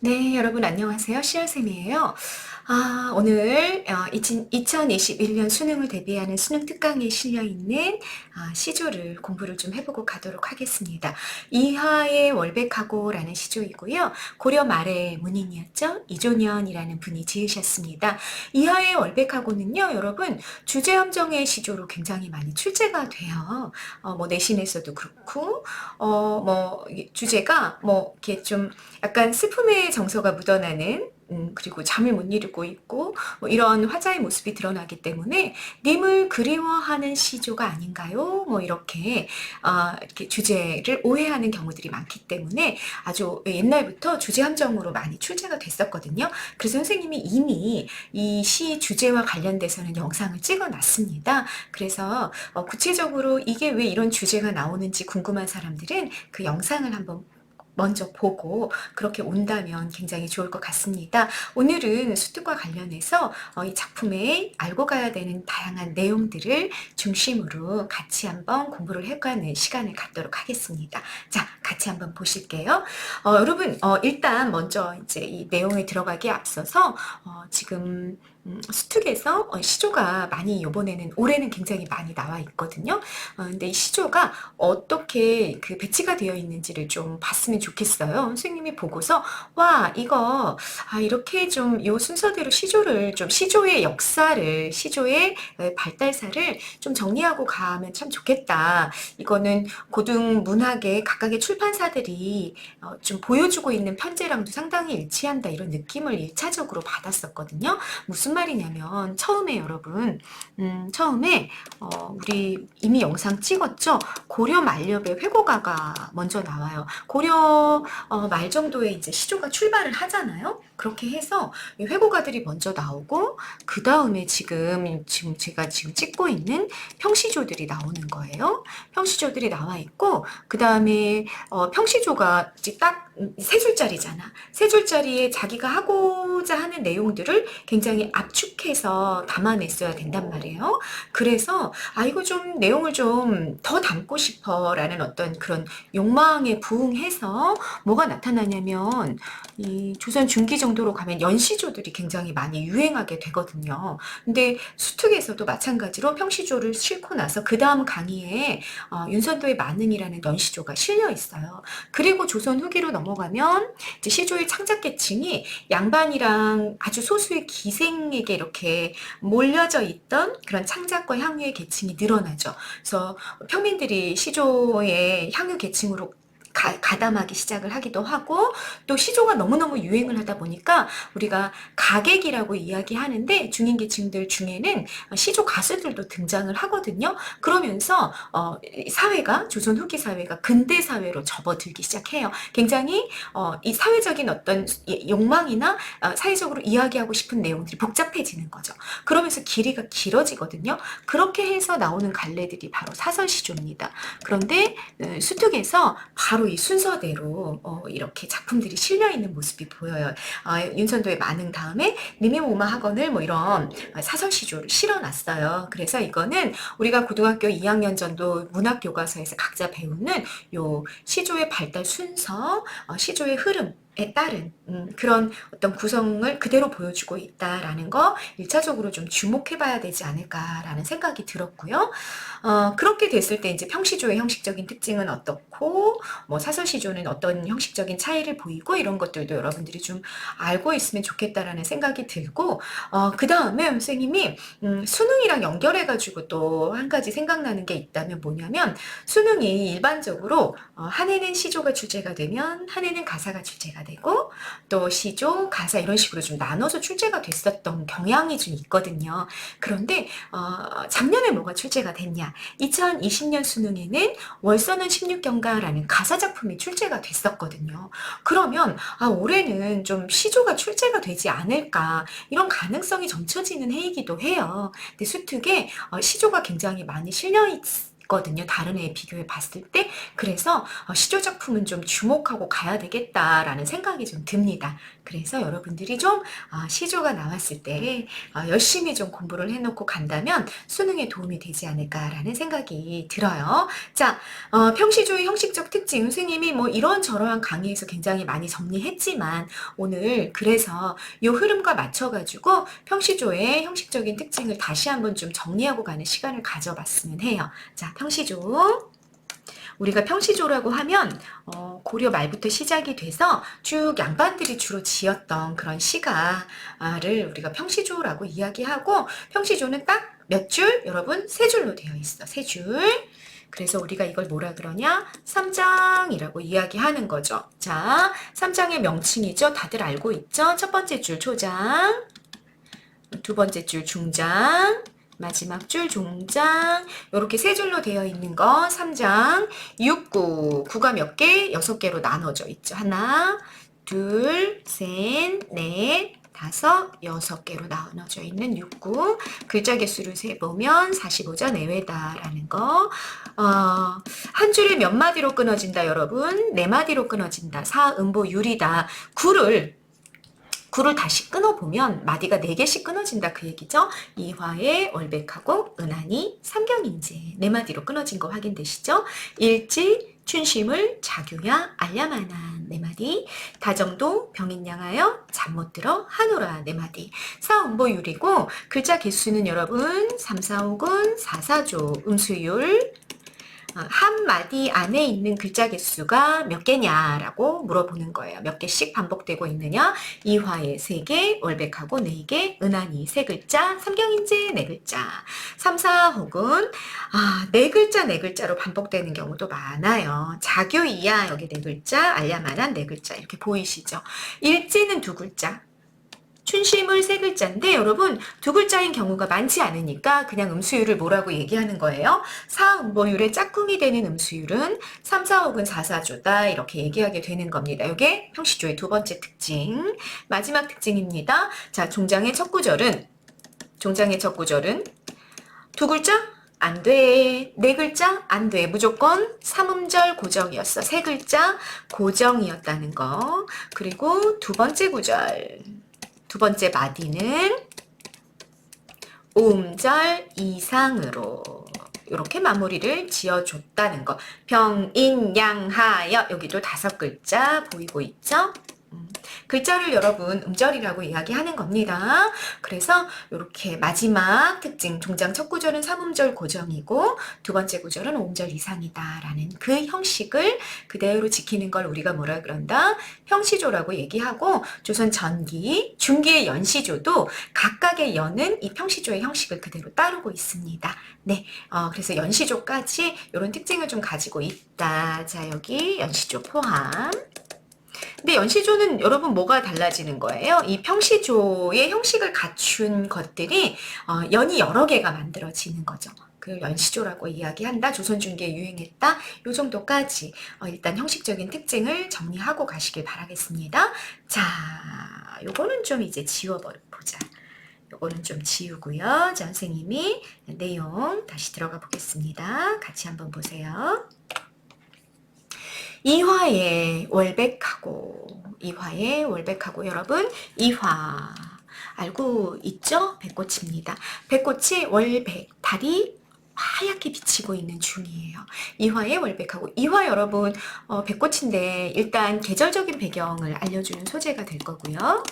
네, 여러분 안녕하세요. 시열쌤이에요. 오늘 2021년 수능을 대비하는 수능 특강에 실려있는 시조를 공부를 좀 해보고 가도록 하겠습니다. 이하의 월백하고라는 시조이고요. 고려 말의 문인이었죠. 이종현이라는 분이 지으셨습니다. 이하의 월백하고는요, 여러분 주제함정의 시조로 굉장히 많이 출제가 돼요. 뭐 내신에서도 그렇고, 주제가 이렇게 좀 약간 슬픔의 정서가 묻어나는 그리고 잠을 못 이루고 있고 뭐 이런 화자의 모습이 드러나기 때문에 님을 그리워하는 시조가 아닌가요? 뭐 이렇게 주제를 오해하는 경우들이 많기 때문에 아주 옛날부터 주제 함정으로 많이 출제가 됐었거든요. 그래서 선생님이 이미 이 시 주제와 관련돼서는 영상을 찍어 놨습니다. 그래서 구체적으로 이게 왜 이런 주제가 나오는지 궁금한 사람들은 그 영상을 한번 먼저 보고 그렇게 온다면 굉장히 좋을 것 같습니다. 오늘은 수특과 관련해서 이 작품에 알고 가야 되는 다양한 내용들을 중심으로 같이 한번 공부를 해가는 시간을 갖도록 하겠습니다. 자, 같이 한번 보실게요. 여러분, 일단 먼저 이제 이 내용에 들어가기에 앞서서 지금 수특에서 시조가 많이 이번에는 올해는 굉장히 많이 나와 있거든요. 근데 이 시조가 어떻게 그 배치가 되어 있는지를 좀 봤으면 좋겠어요. 선생님이 보고서 와 이거 이렇게 좀 이 순서대로 시조를 좀 시조의 역사를 시조의 발달사를 좀 정리하고 가면 참 좋겠다. 이거는 고등 문학의 각각의 출판사들이 좀 보여주고 있는 편제랑도 상당히 일치한다 이런 느낌을 1차적으로 받았었거든요. 무슨 말이냐면 처음에 여러분 처음에 우리 이미 영상 찍었죠? 고려 만렵의 회고가가 먼저 나와요. 고려 말 정도에 이제 시조가 출발을 하잖아요. 그렇게 해서 이 회고가들이 먼저 나오고 그 다음에 지금 제가 지금 찍고 있는 평시조들이 나오는 거예요. 평시조들이 나와 있고 그 다음에 평시조가 이제 딱 세 줄짜리잖아. 세 줄짜리에 자기가 하고자 하는 내용들을 굉장히 압축해서 담아냈어야 된단 말이에요. 그래서 이거 좀 내용을 좀 더 담고 싶어라는 어떤 그런 욕망에 부응해서 뭐가 나타나냐면 이 조선 중기 정도로 가면 연시조들이 굉장히 많이 유행하게 되거든요. 근데 수특에서도 마찬가지로 평시조를 싣고 나서 그 다음 강의에 윤선도의 만능이라는 연시조가 실려 있어요. 그리고 조선 후기로 넘어가면 이제 시조의 창작 계층이 양반이랑 아주 소수의 기생에게 이렇게 몰려져 있던 그런 창작과 향유의 계층이 늘어나죠. 그래서 평민들이 시조의 향유 계층으로 가담하기 시작을 하기도 하고 또 시조가 너무너무 유행을 하다 보니까 우리가 가객이라고 이야기하는데 중인계층들 중에는 시조 가수들도 등장을 하거든요. 그러면서 사회가 조선 후기 사회가 근대 사회로 접어들기 시작해요. 굉장히 이 사회적인 어떤 욕망이나 사회적으로 이야기하고 싶은 내용들이 복잡해지는 거죠. 그러면서 길이가 길어지거든요. 그렇게 해서 나오는 갈래들이 바로 사설시조입니다. 그런데 수특에서 바로 이 순서대로 이렇게 작품들이 실려있는 모습이 보여요. 윤선도의 만흥 다음에 니미모마 학원을 뭐 이런 사설시조를 실어놨어요. 그래서 이거는 우리가 고등학교 2학년 전도 문학교과서에서 각자 배우는 요 시조의 발달 순서, 시조의 흐름 에 따른 그런 어떤 구성을 그대로 보여주고 있다라는 거 1차적으로 좀 주목해 봐야 되지 않을까라는 생각이 들었고요. 그렇게 됐을 때 이제 평시조의 형식적인 특징은 어떻고 뭐 사설시조는 어떤 형식적인 차이를 보이고 이런 것들도 여러분들이 좀 알고 있으면 좋겠다라는 생각이 들고 그 다음에 선생님이 수능이랑 연결해 가지고 또 한 가지 생각나는 게 있다면 뭐냐면 수능이 일반적으로 한 해는 시조가 출제가 되면 한 해는 가사가 출제가 되고 또 시조, 가사 이런 식으로 좀 나눠서 출제가 됐었던 경향이 좀 있거든요. 그런데 작년에 뭐가 출제가 됐냐? 2020년 수능에는 월서는 16경가라는 가사 작품이 출제가 됐었거든요. 그러면 올해는 좀 시조가 출제가 되지 않을까 이런 가능성이 점쳐지는 해이기도 해요. 근데 수특에 시조가 굉장히 많이 실려 있 같거든요. 다른 애에 비교해 봤을 때. 그래서 시조 작품은 좀 주목하고 가야 되겠다라는 생각이 좀 듭니다. 그래서 여러분들이 좀 시조가 나왔을 때 열심히 좀 공부를 해놓고 간다면 수능에 도움이 되지 않을까라는 생각이 들어요. 자, 평시조의 형식적 특징, 선생님이 뭐 이런저런 강의에서 굉장히 많이 정리했지만 오늘 그래서 이 흐름과 맞춰가지고 평시조의 형식적인 특징을 다시 한번 좀 정리하고 가는 시간을 가져봤으면 해요. 자, 평시조. 우리가 평시조라고 하면 고려 말부터 시작이 돼서 쭉 양반들이 주로 지었던 그런 시가를 우리가 평시조라고 이야기하고, 평시조는 딱 몇 줄? 여러분, 세 줄로 되어 있어. 세 줄. 그래서 우리가 이걸 뭐라 그러냐? 삼장이라고 이야기하는 거죠. 자, 삼장의 명칭이죠. 다들 알고 있죠? 첫 번째 줄 초장, 두 번째 줄 중장, 마지막 줄 종장. 이렇게 세 줄로 되어 있는 거 3장. 6구. 구가 몇 개? 6개로 나눠져 있죠. 하나, 둘, 셋, 넷, 다섯, 6개로 나눠져 있는 6구. 글자 개수를 세보면 45자 내외다라는 거. 한 줄에 몇 마디로 끊어진다, 여러분? 4마디로 끊어진다. 사음보 유리다. 구를 다시 끊어보면 마디가 4개씩 끊어진다, 그 얘기죠. 이화에 월백하고 은하니 삼경인재. 4마디로 끊어진 거 확인되시죠? 일지, 춘심을, 자교야, 알야만한. 4마디. 다정도, 병인양하여, 잠 못 들어, 하노라. 4마디. 사음보율이고 글자 개수는 여러분 3, 4, 5근 4, 4조. 음수율. 한 마디 안에 있는 글자 개수가 몇 개냐라고 물어보는 거예요. 몇 개씩 반복되고 있느냐? 이화에 3개, 월백하고 4개, 은하니 3글자, 삼경인재 4글자. 3, 4 혹은 4글자, 4글자로 반복되는 경우도 많아요. 자교이야 여기 4글자, 알야만한 4글자. 이렇게 보이시죠? 일지는 2글자. 춘심을 3글자인데 여러분 2글자인 경우가 많지 않으니까 그냥 음수율을 뭐라고 얘기하는 거예요? 사음보율의 짝꿍이 되는 음수율은 3, 4, 혹은 4, 4조다 이렇게 얘기하게 되는 겁니다. 이게 평시조의 두 번째 특징. 마지막 특징입니다. 자, 종장의 첫 구절은 2글자? 안 돼. 4글자? 안 돼. 무조건 3음절 고정이었어. 3글자 고정이었다는 거. 그리고 두 번째 구절. 두 번째 마디는 5음절 이상으로 이렇게 마무리를 지어줬다는 거. 병인양하여 여기도 5글자 보이고 있죠? 글자를 여러분 음절이라고 이야기하는 겁니다. 그래서 이렇게 마지막 특징, 종장 첫 구절은 3음절 고정이고 두 번째 구절은 5음절 이상이다라는 그 형식을 그대로 지키는 걸 우리가 뭐라 그런다? 평시조라고 얘기하고, 조선 전기, 중기의 연시조도 각각의 연은 이 평시조의 형식을 그대로 따르고 있습니다. 네, 그래서 연시조까지 이런 특징을 좀 가지고 있다. 자, 여기 연시조 포함. 근데 연시조는 여러분 뭐가 달라지는 거예요? 이 평시조의 형식을 갖춘 것들이 연이 여러 개가 만들어지는 거죠. 그 연시조라고 이야기한다. 조선중기에 유행했다. 요 정도까지 일단 형식적인 특징을 정리하고 가시길 바라겠습니다. 자, 요거는 좀 이제 지워보자. 요거는 좀 지우고요. 자, 선생님이 내용 다시 들어가 보겠습니다. 같이 한번 보세요. 이화에 월백하고 여러분 이화 알고 있죠? 백꽃입니다. 백꽃이 월백, 달이 하얗게 비치고 있는 중이에요. 이화에 월백하고, 이화 여러분 백꽃인데 일단 계절적인 배경을 알려주는 소재가 될 거고요.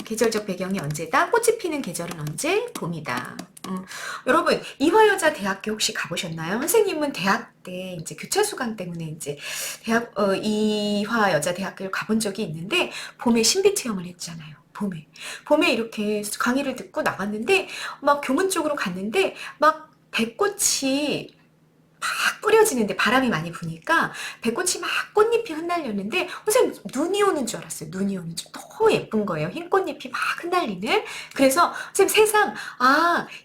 계절적 배경이 언제다? 꽃이 피는 계절은 언제? 봄이다. 여러분 이화여자대학교 혹시 가보셨나요? 선생님은 대학 때 이제 교차 수강 때문에 이제 이화여자대학교를 가본 적이 있는데 봄에 신비 체험을 했잖아요. 봄에 이렇게 강의를 듣고 나갔는데 막 교문 쪽으로 갔는데 막 백꽃이 막 뿌려지는데 바람이 많이 부니까 백꽃이 막 꽃잎이 흩날렸는데 선생님 눈이 오는 줄 알았어요. 눈이 오는 줄. 너무 예쁜 거예요. 흰 꽃잎이 막 흩날리는. 그래서 선생님 새삼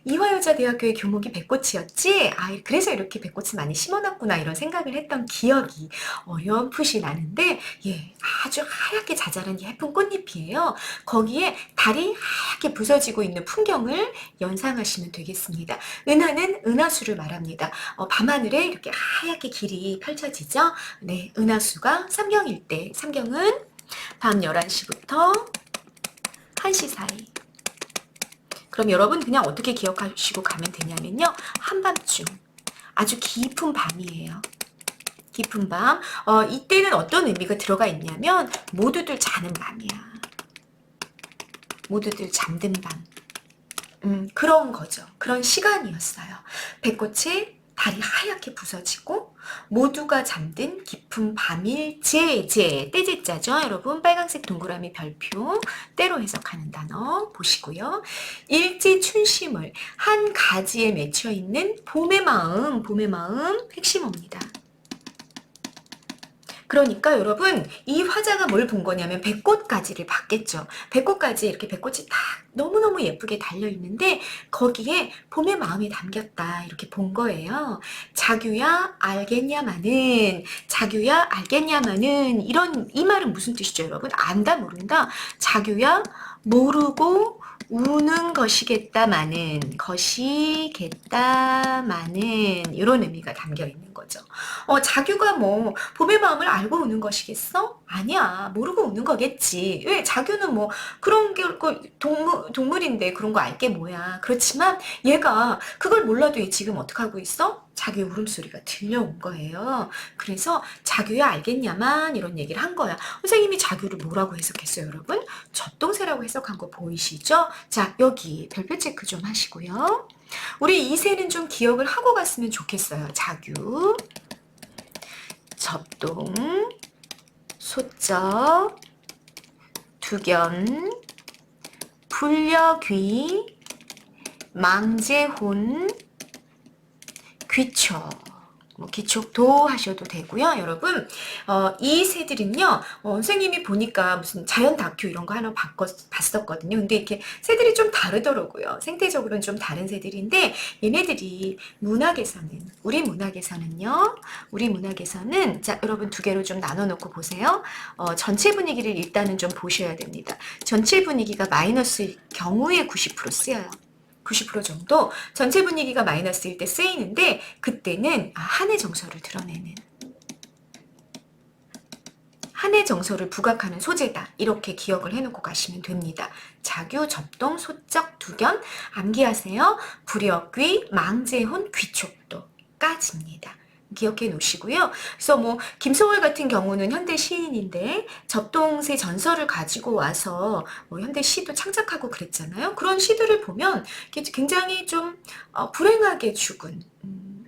이화여자대학교의 교목이 백꽃이었지? 그래서 이렇게 백꽃을 많이 심어놨구나 이런 생각을 했던 기억이 어렴풋이 나는데, 예, 아주 하얗게 자잘한 예쁜 꽃잎이에요. 거기에 달이 하얗게 부서지고 있는 풍경을 연상하시면 되겠습니다. 은하는 은하수를 말합니다. 밤하늘에 이렇게 하얗게 길이 펼쳐지죠. 네, 은하수가 삼경일 때, 삼경은 밤 11시부터 1시 사이. 그럼 여러분 그냥 어떻게 기억하시고 가면 되냐면요. 한밤중, 아주 깊은 밤이에요. 깊은 밤. 이때는 어떤 의미가 들어가 있냐면 모두들 자는 밤이야. 모두들 잠든 밤. 그런 거죠. 그런 시간이었어요. 배꽃에 달이 하얗게 부서지고 모두가 잠든 깊은 밤일 때제자죠. 여러분 빨간색 동그라미 별표 때로 해석하는 단어 보시고요. 일지춘심을 한 가지에 맺혀 있는 봄의 마음 핵심어입니다. 그러니까 여러분 이 화자가 뭘 본 거냐면 배꽃가지를 봤겠죠. 배꽃가지 이렇게 배꽃이 딱 너무너무 예쁘게 달려있는데 거기에 봄의 마음이 담겼다 이렇게 본 거예요. 자규야 알겠냐마는 이런 이 말은 무슨 뜻이죠 여러분? 안다 모른다. 자규야 모르고 우는 것이겠다마는 이런 의미가 담겨 있는 거죠. 자규가 뭐 봄의 마음을 알고 우는 것이겠어? 아니야. 모르고 우는 거겠지. 왜? 자규는 뭐 그런 게 동물인데 그런 거 알게 뭐야. 그렇지만 얘가 그걸 몰라도 얘 지금 어떻게 하고 있어? 자규의 울음소리가 들려온 거예요. 그래서 자규야 알겠냐만 이런 얘기를 한 거야. 선생님이 자규를 뭐라고 해석했어요 여러분? 젖동새라고 해석한 거 보이시죠? 자 여기 별표 체크 좀 하시고요. 우리 이세는 좀 기억을 하고 갔으면 좋겠어요. 자규, 접동, 소적, 두견, 불려귀, 망제혼, 귀촉, 기촉도 하셔도 되고요. 여러분 이 새들은요 선생님이 보니까 무슨 자연 다큐 이런 거 하나 봤었거든요. 근데 이렇게 새들이 좀 다르더라고요. 생태적으로는 좀 다른 새들인데 얘네들이 우리 문학에서는 자 여러분 두 개로 좀 나눠 놓고 보세요. 전체 분위기를 일단은 좀 보셔야 됩니다. 전체 분위기가 마이너스일 경우에 90% 쓰여요. 90% 정도 전체 분위기가 마이너스일 때 쓰이는데 그때는 한의 정서를 드러내는 한의 정서를 부각하는 소재다. 이렇게 기억을 해놓고 가시면 됩니다. 자규, 접동, 소적, 두견 암기하세요. 불여귀, 망제혼, 귀촉도까지입니다. 기억해 놓으시고요. 그래서 뭐 김소월 같은 경우는 현대 시인인데 접동새 전설을 가지고 와서 뭐 현대 시도 창작하고 그랬잖아요. 그런 시들을 보면 굉장히 좀 불행하게 죽은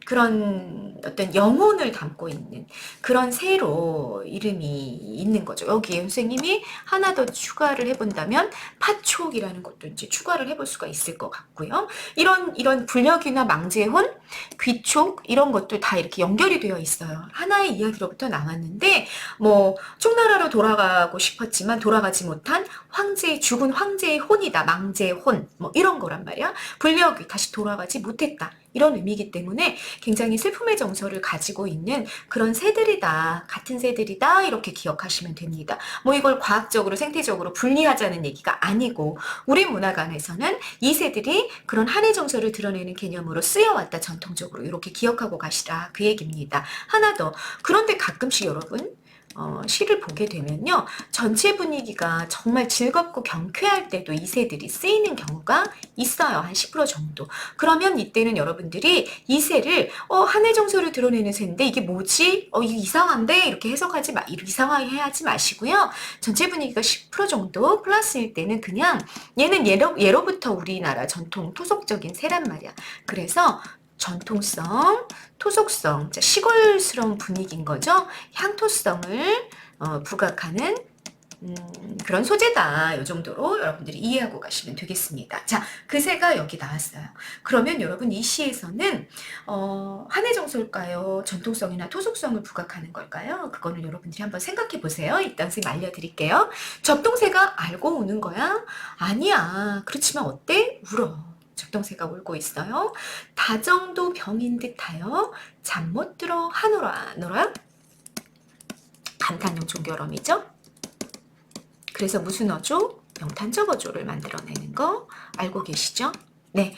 그런 어떤 영혼을 담고 있는 그런 새로 이름이 있는 거죠. 여기에 선생님이 하나 더 추가를 해본다면 파촉이라는 것도 이제 추가를 해볼 수가 있을 것 같고요. 이런 불려귀나 망제혼, 귀촉 이런 것도 다 이렇게 연결이 되어 있어요. 하나의 이야기로부터 나왔는데 뭐 총나라로 돌아가고 싶었지만 돌아가지 못한 죽은 황제의 혼이다. 망제혼 뭐 이런 거란 말이야. 불려귀 다시 돌아가지 못했다. 이런 의미이기 때문에 굉장히 슬픔의 정서를 가지고 있는 그런 새들이다. 같은 새들이다. 이렇게 기억하시면 됩니다. 뭐 이걸 과학적으로 생태적으로 분리하자는 얘기가 아니고 우리 문화관에서는 이 새들이 그런 한의 정서를 드러내는 개념으로 쓰여왔다. 전통적으로 이렇게 기억하고 가시라. 그 얘기입니다. 하나 더. 그런데 가끔씩 여러분 시를 보게 되면요. 전체 분위기가 정말 즐겁고 경쾌할 때도 이 새들이 쓰이는 경우가 있어요. 한 10% 정도. 그러면 이때는 여러분들이 이 새를 한의 정서를 드러내는 새인데 이게 뭐지? 이거 이상한데? 이렇게 이상하게 하지 마시고요. 전체 분위기가 10% 정도 플러스일 때는 그냥 얘는 예로부터 우리나라 전통 토속적인 새란 말이야. 그래서 전통성, 토속성, 시골스러운 분위기인 거죠. 향토성을 부각하는 그런 소재다. 이 정도로 여러분들이 이해하고 가시면 되겠습니다. 자, 그 새가 여기 나왔어요. 그러면 여러분 이 시에서는 한의 정서일까요? 전통성이나 토속성을 부각하는 걸까요? 그거는 여러분들이 한번 생각해 보세요. 일단 선생님 알려드릴게요. 접동새가 알고 우는 거야? 아니야. 그렇지만 어때? 울어. 접동새가 울고 있어요. 다정도 병인 듯하여 잠 못 들어 하노라. 감탄용 종결음이죠. 그래서 무슨 어조? 명탄적 어조를 만들어내는 거 알고 계시죠? 네.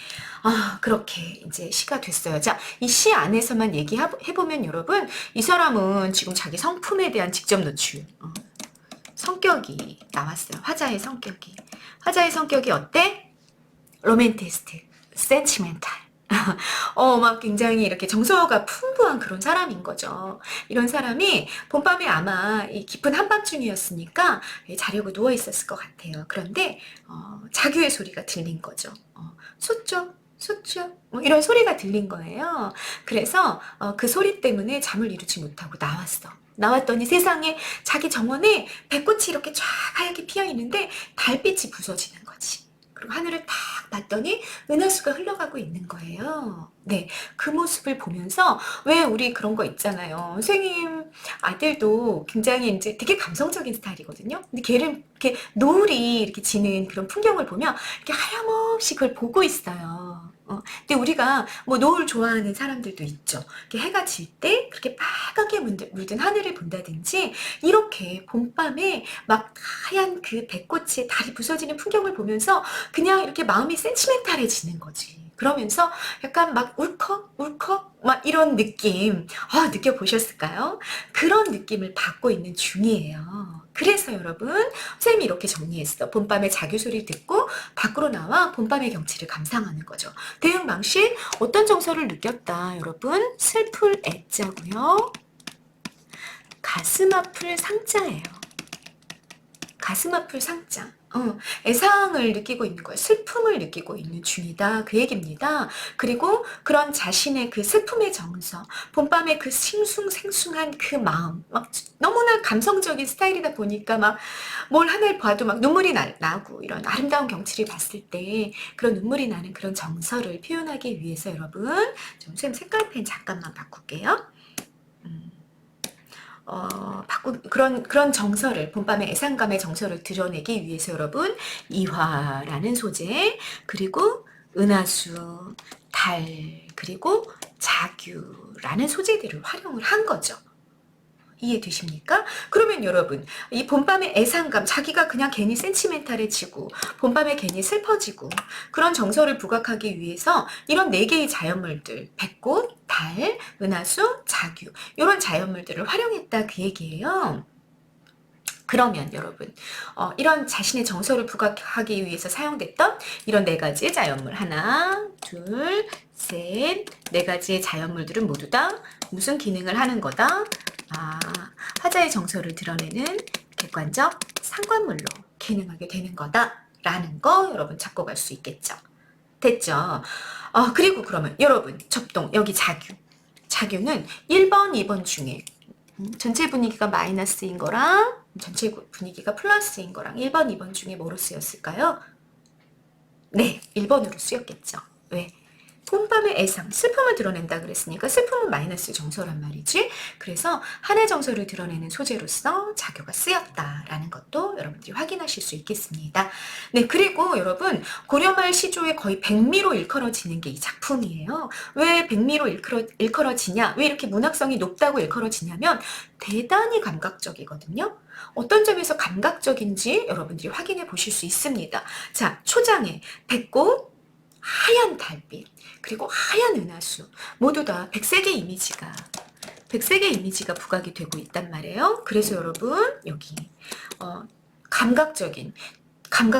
그렇게 이제 시가 됐어요. 자, 이 시 안에서만 얘기해보면 여러분, 이 사람은 지금 자기 성품에 대한 직접 노출, 성격이 나왔어요. 화자의 성격이. 화자의 성격이 어때? 로맨티스트, 센치멘탈. 막 굉장히 이렇게 정서가 풍부한 그런 사람인 거죠. 이런 사람이 봄밤에 아마 이 깊은 한밤중이었으니까 자려고 누워 있었을 것 같아요. 그런데 자규의 소리가 들린 거죠. 숫쩍 숫쩍 뭐 이런 소리가 들린 거예요. 그래서 그 소리 때문에 잠을 이루지 못하고 나왔어. 나왔더니 세상에 자기 정원에 배꽃이 이렇게 쫙 하얗게 피어 있는데 달빛이 부서지는 거지. 그리고 하늘을 딱 봤더니 은하수가 흘러가고 있는 거예요. 네, 그 모습을 보면서 왜 우리 그런 거 있잖아요. 선생님 아들도 굉장히 이제 되게 감성적인 스타일이거든요. 근데 걔를 이렇게 노을이 이렇게 지는 그런 풍경을 보면 이렇게 하염없이 그걸 보고 있어요. 근데 우리가 뭐 노을 좋아하는 사람들도 있죠. 이렇게 해가 질 때 그렇게 빨갛게 물든 하늘을 본다든지 이렇게 봄밤에 막 하얀 그 배꽃에 달이 부서지는 풍경을 보면서 그냥 이렇게 마음이 센치멘탈해지는 거지. 그러면서 약간 막 울컥울컥 막 이런 느낌 느껴보셨을까요? 그런 느낌을 받고 있는 중이에요. 그래서 여러분 선생님이 이렇게 정리했어. 봄밤의 자규 소리를 듣고 밖으로 나와 봄밤의 경치를 감상하는 거죠. 대응방식 어떤 정서를 느꼈다 여러분? 슬플 애자고요. 가슴 아플 상자예요. 가슴 아플 상자. 애상을 느끼고 있는 거예요. 슬픔을 느끼고 있는 중이다. 그 얘기입니다. 그리고 그런 자신의 그 슬픔의 정서, 봄밤의 그 싱숭생숭한 그 마음, 막 너무나 감성적인 스타일이다 보니까 막 뭘 하나를 봐도 막 눈물이 나고 이런 아름다운 경치를 봤을 때 그런 눈물이 나는 그런 정서를 표현하기 위해서 여러분, 좀 선생님 색깔펜 잠깐만 바꿀게요. 그런 정서를, 봄밤의 애상감의 정서를 드러내기 위해서 여러분, 이화라는 소재, 그리고 은하수, 달, 그리고 자규라는 소재들을 활용을 한 거죠. 이해되십니까? 그러면 여러분, 이 봄밤의 애상감, 자기가 그냥 괜히 센치멘탈해지고 봄밤에 괜히 슬퍼지고 그런 정서를 부각하기 위해서 이런 4개의 자연물들, 백꽃, 달, 은하수, 자규 이런 자연물들을 활용했다 그 얘기예요. 그러면 여러분 이런 자신의 정서를 부각하기 위해서 사용됐던 이런 4가지의 자연물 하나, 둘, 셋, 4가지의 자연물들은 모두 다 무슨 기능을 하는 거다? 화자의 정서를 드러내는 객관적 상관물로 기능하게 되는 거다라는 거 여러분 잡고 갈 수 있겠죠. 됐죠? 그리고 그러면 여러분 접동 여기 자규. 자규는 1번, 2번 중에 전체 분위기가 마이너스인 거랑 전체 분위기가 플러스인 거랑 1번, 2번 중에 뭐로 쓰였을까요? 네, 1번으로 쓰였겠죠. 왜? 봄밤의 애상, 슬픔을 드러낸다 그랬으니까 슬픔은 마이너스 정서란 말이지. 그래서 한의 정서를 드러내는 소재로서 자교가 쓰였다라는 것도 여러분들이 확인하실 수 있겠습니다. 네, 그리고 여러분 고려말 시조에 거의 백미로 일컬어지는 게 이 작품이에요. 왜 백미로 일컬어지냐? 왜 이렇게 문학성이 높다고 일컬어지냐면 대단히 감각적이거든요. 어떤 점에서 감각적인지 여러분들이 확인해 보실 수 있습니다. 자, 초장에 백꽃, 하얀 달빛, 그리고 하얀 은하수 모두 다 백색의 이미지가 부각이 되고 있단 말이에요. 그래서 여러분 여기 감각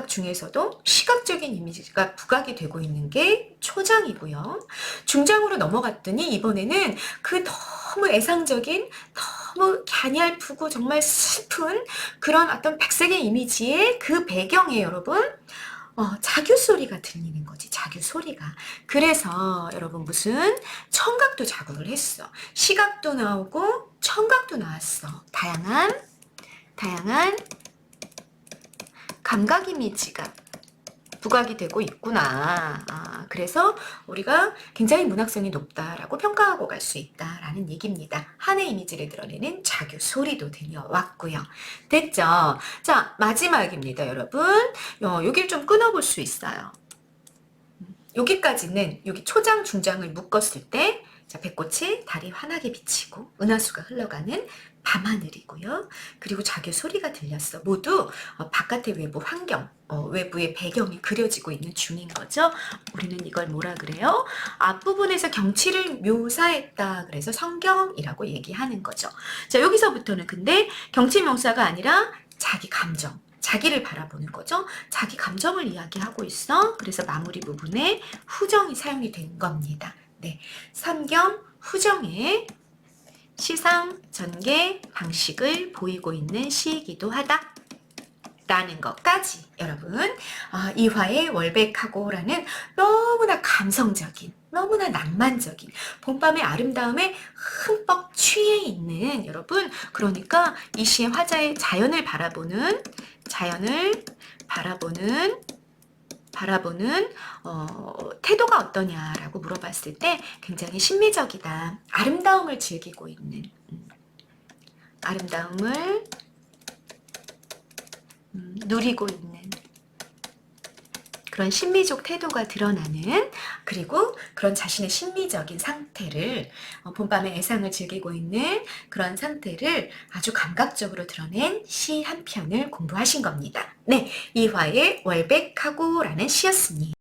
중에서도 시각적인 이미지가 부각이 되고 있는 게 초장이고요. 중장으로 넘어갔더니 이번에는 그 너무 애상적인 너무 갸냘프고 정말 슬픈 그런 어떤 백색의 이미지의 그 배경에 여러분 자규 소리가 들리는 거지. 자규 소리가. 그래서 여러분 무슨 청각도 자극을 했어. 시각도 나오고 청각도 나왔어. 다양한 감각 이미지가 부각이 되고 있구나. 그래서 우리가 굉장히 문학성이 높다라고 평가하고 갈 수 있다라는 얘기입니다. 한의 이미지를 드러내는 자규 소리도 들려왔고요. 됐죠? 자, 마지막입니다, 여러분. 여기를 좀 끊어볼 수 있어요. 여기까지는 여기 초장, 중장을 묶었을 때 자, 배꽃이 달이 환하게 비치고 은하수가 흘러가는 밤하늘이고요. 그리고 자기 소리가 들렸어. 모두 바깥의 외부 환경, 외부의 배경이 그려지고 있는 중인 거죠. 우리는 이걸 뭐라 그래요? 앞부분에서 경치를 묘사했다. 그래서 성경이라고 얘기하는 거죠. 자, 여기서부터는 근데 경치 묘사가 아니라 자기 감정, 자기를 바라보는 거죠. 자기 감정을 이야기하고 있어. 그래서 마무리 부분에 후정이 사용이 된 겁니다. 네, 삼경 후정의 시상 전개 방식을 보이고 있는 시이기도 하다. 라는 것까지 여러분 이화의 월백하고라는 너무나 감성적인 너무나 낭만적인 봄밤의 아름다움에 흠뻑 취해 있는 여러분 그러니까 이 시의 화자의 자연을 바라보는 태도가 어떠냐라고 물어봤을 때 굉장히 신미적이다. 아름다움을 즐기고 있는 아름다움을 누리고 있는 그런 신미적 태도가 드러나는 그리고 그런 자신의 심미적인 상태를 봄밤의 애상을 즐기고 있는 그런 상태를 아주 감각적으로 드러낸 시 한 편을 공부하신 겁니다. 네, 이화의 월백하고라는 시였습니다.